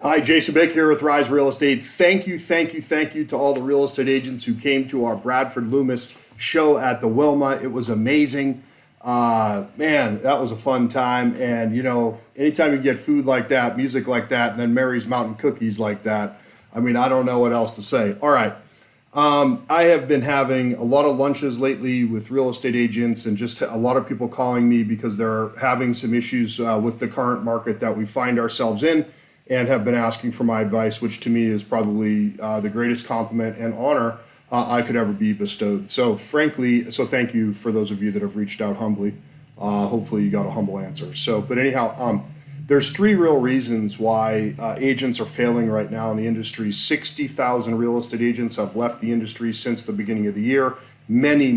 Hi, Jason Baker here with Rise Real Estate. Thank you to all the real estate agents who came to our Bradford Loomis show at the Wilma. It was amazing. Man, that was a fun time. And, anytime you get food like that, music like that, and then Mary's Mountain Cookies like that, I mean, I don't know what else to say. All right. I have been having a lot of lunches lately with real estate agents and just a lot of people calling me because they're having some issues with the current market that we find ourselves in and have been asking for my advice, which to me is probably the greatest compliment and honor I could ever be bestowed. So, frankly, thank you for those of you that have reached out humbly. Hopefully, you got a humble answer. So, but anyhow, there's three real reasons why agents are failing right now in the industry. 60,000 real estate agents have left the industry since the beginning of the year, many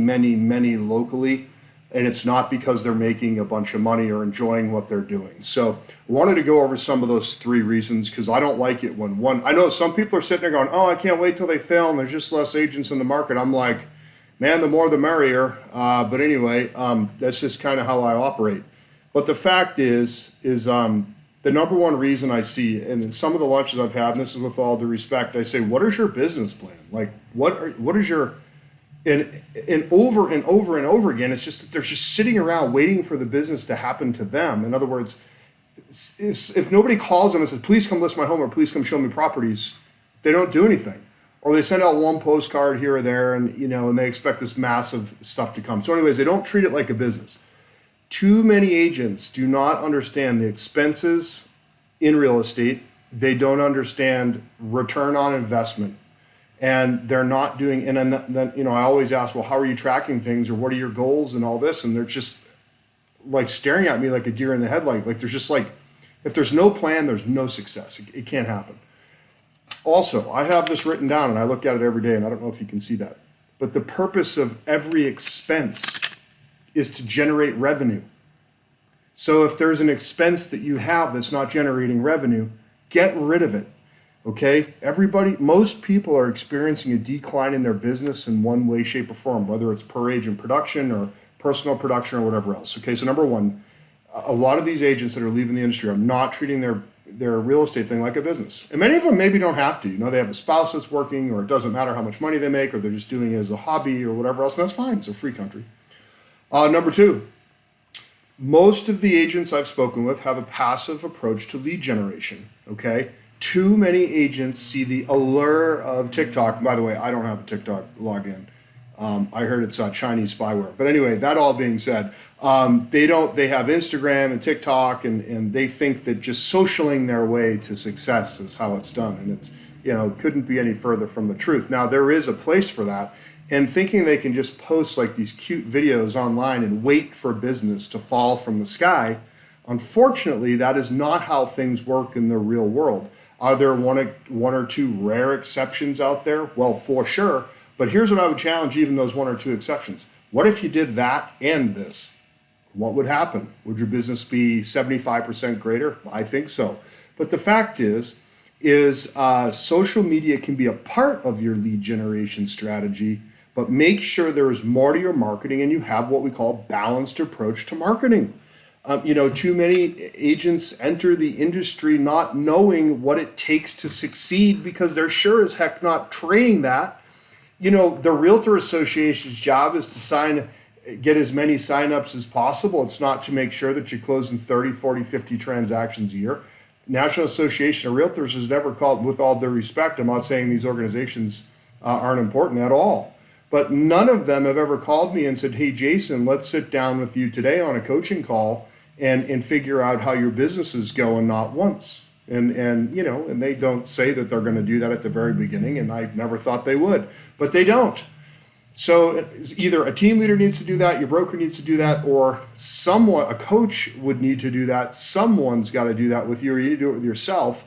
locally. And it's not because they're making a bunch of money or enjoying what they're doing. So I wanted to go over some of those three reasons because I don't like it when I know some people are sitting there going, oh, I can't wait till they fail and there's just less agents in the market. I'm like, man, the more the merrier. But anyway, that's just kind of how I operate. But the fact is the number one reason I see, and in some of the lunches I've had, and this is with all due respect, I say, what is your business plan? Like, what is your, and over again, it's just that they're just sitting around waiting for the business to happen to them. In other words, if nobody calls them and says, please come list my home or please come show me properties, they don't do anything. Or they send out one postcard here or there and they expect this massive stuff to come. So anyways, they don't treat it like a business. Too many agents do not understand the expenses in real estate. They don't understand return on investment. And they're not doing, and then I always ask, well, how are you tracking things or what are your goals and all this? And they're just like staring at me like a deer in the headlight. Like there's just like, if there's no plan, there's no success. It can't happen. Also, I have this written down and I look at it every day and I don't know if you can see that. But the purpose of every expense is to generate revenue. So if there's an expense that you have that's not generating revenue, get rid of it. Okay, most people are experiencing a decline in their business in one way, shape, or form, whether it's per agent production or personal production or whatever else. Okay, so number one, a lot of these agents that are leaving the industry are not treating their real estate thing like a business. And many of them maybe don't have to. They have a spouse that's working, or it doesn't matter how much money they make, or they're just doing it as a hobby or whatever else, and that's fine. It's a free country. Number two, most of the agents I've spoken with have a passive approach to lead generation, okay? Too many agents see the allure of TikTok. By the way, I don't have a TikTok login. I heard it's Chinese spyware. But anyway, that all being said, they have Instagram and TikTok and they think that just socialing their way to success is how it's done. And it's, couldn't be any further from the truth. Now, there is a place for that. And thinking they can just post like these cute videos online and wait for business to fall from the sky, unfortunately, that is not how things work in the real world. Are there one or two rare exceptions out there? Well, for sure. But here's what I would challenge even those one or two exceptions. What if you did that and this? What would happen? Would your business be 75% greater? I think so. But the fact is social media can be a part of your lead generation strategy, but make sure there is more to your marketing and you have what we call balanced approach to marketing. Too many agents enter the industry not knowing what it takes to succeed because they're sure as heck not training that. The Realtor Association's job is to get as many signups as possible. It's not to make sure that you're closing 30, 40, 50 transactions a year. National Association of Realtors has never called, with all due respect, I'm not saying these organizations aren't important at all. But none of them have ever called me and said, hey, Jason, let's sit down with you today on a coaching call and figure out how your business is going, not once. And they don't say that they're going to do that at the very beginning, and I never thought they would, but they don't. So either a team leader needs to do that, your broker needs to do that, or a coach would need to do that. Someone's got to do that with you, or you do it with yourself.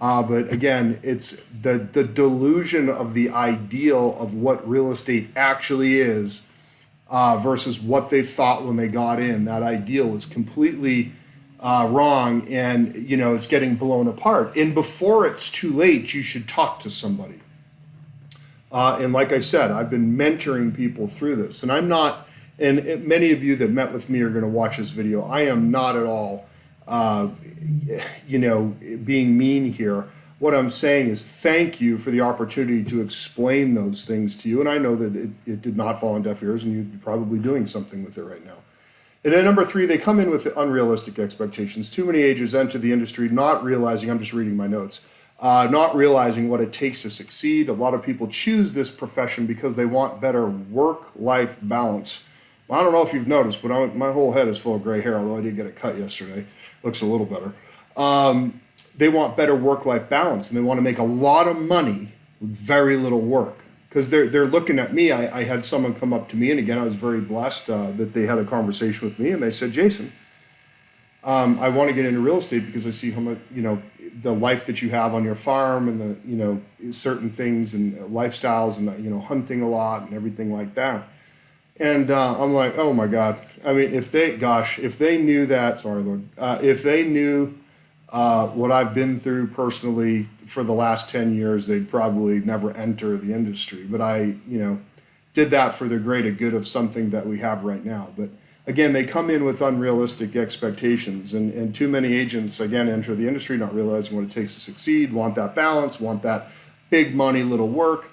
But again, it's the delusion of the ideal of what real estate actually is versus what they thought when they got in. That ideal is completely wrong, and it's getting blown apart. And before it's too late, you should talk to somebody. And like I said, I've been mentoring people through this, and I'm not. And many of you that met with me are going to watch this video. I am not at all uh, being mean here. What I'm saying is thank you for the opportunity to explain those things to you. And I know that it did not fall on deaf ears, and you're probably doing something with it right now. And then number 3, they come in with unrealistic expectations. Too many agents enter the industry not realizing, I'm just reading my notes, not realizing what it takes to succeed. A lot of people choose this profession because they want better work-life balance. Well, I don't know if you've noticed, but my whole head is full of gray hair, although I did get it cut yesterday. Looks a little better. They want better work-life balance, and they want to make a lot of money with very little work. Because they're looking at me. I had someone come up to me, and again, I was very blessed that they had a conversation with me, and they said, Jason, I want to get into real estate because I see how much, the life that you have on your farm and the, certain things and lifestyles and, hunting a lot and everything like that. And I'm like, oh my God. I mean, if they knew that, sorry, Lord, if they knew what I've been through personally for the last 10 years, they'd probably never enter the industry. But I, did that for the greater good of something that we have right now. But again, they come in with unrealistic expectations, and too many agents, again, enter the industry not realizing what it takes to succeed, want that balance, want that big money, little work.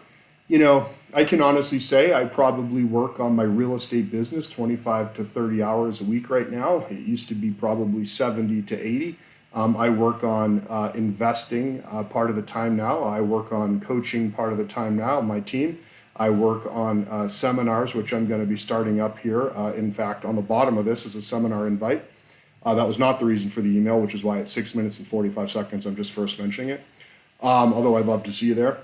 I can honestly say I probably work on my real estate business 25 to 30 hours a week right now. It used to be probably 70 to 80. I work on investing part of the time now. I work on coaching part of the time now, my team. I work on seminars, which I'm going to be starting up here. In fact, on the bottom of this is a seminar invite. That was not the reason for the email, which is why at 6 minutes and 45 seconds, I'm just first mentioning it. Although I'd love to see you there.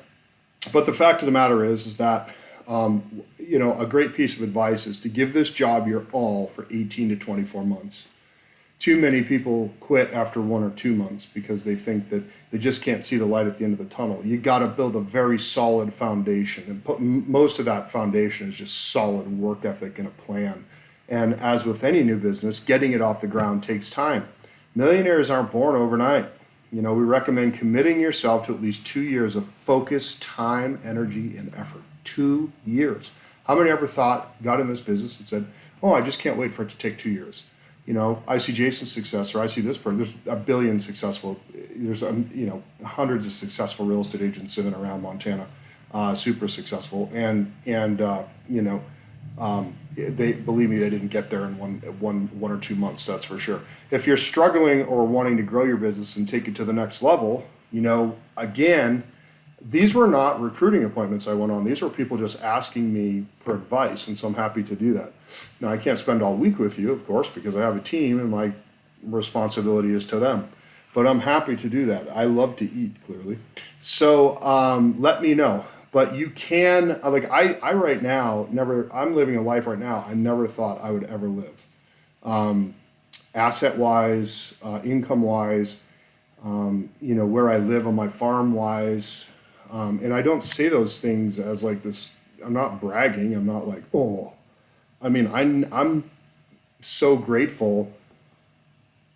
But the fact of the matter is that, a great piece of advice is to give this job your all for 18 to 24 months. Too many people quit after 1 or 2 months because they think that they just can't see the light at the end of the tunnel. You got to build a very solid foundation, and most of that foundation is just solid work ethic and a plan. And as with any new business, getting it off the ground takes time. Millionaires aren't born overnight. We recommend committing yourself to at least 2 years of focused time, energy, and effort. 2 years. How many ever got in this business and said, oh, I just can't wait for it to take 2 years? I see Jason's success, or I see this person. There's a billion successful, there's, hundreds of successful real estate agents in and around Montana, super successful. And they, believe me, they didn't get there in one or 2 months, that's for sure. If you're struggling or wanting to grow your business and take it to the next level, again, these were not recruiting appointments I went on. These were people just asking me for advice, and so I'm happy to do that. Now, I can't spend all week with you, of course, because I have a team and my responsibility is to them. But I'm happy to do that. I love to eat, clearly. So let me know. But you can, I right now, I'm living a life right now I never thought I would ever live. Asset-wise, income-wise, where I live on my farm-wise. And I don't say those things as like this, I'm not bragging. I'm not like, oh, I mean, I'm so grateful,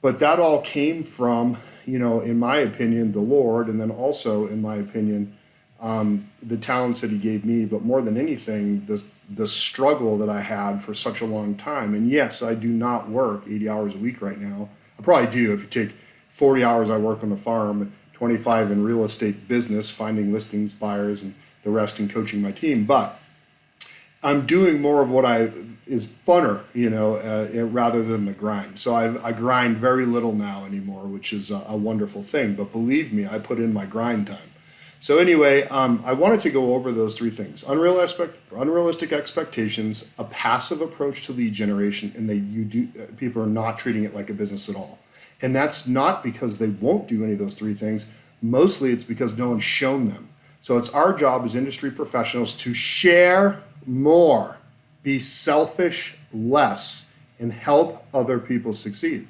but that all came from, in my opinion, the Lord. And then also, in my opinion, the talents that he gave me, but more than anything, the struggle that I had for such a long time. And yes, I do not work 80 hours a week right now. I probably do. If you take 40 hours I work on the farm, 25 in real estate business, finding listings, buyers, and the rest in coaching my team. But I'm doing more of what is funner, rather than the grind. So I grind very little now anymore, which is a wonderful thing. But believe me, I put in my grind time. So anyway, I wanted to go over those 3 things: unrealistic expectations, a passive approach to lead generation, and people are not treating it like a business at all. And that's not because they won't do any of those 3 things. Mostly it's because no one's shown them. So it's our job as industry professionals to share more, be selfish less, and help other people succeed.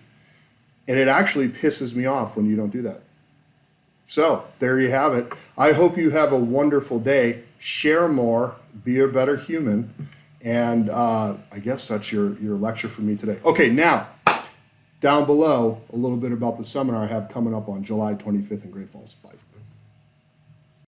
And it actually pisses me off when you don't do that. So there you have it. I hope you have a wonderful day. Share more, be a better human. And I guess that's your lecture for me today. Okay, now, down below, a little bit about the seminar I have coming up on July 25th in Great Falls. Bye.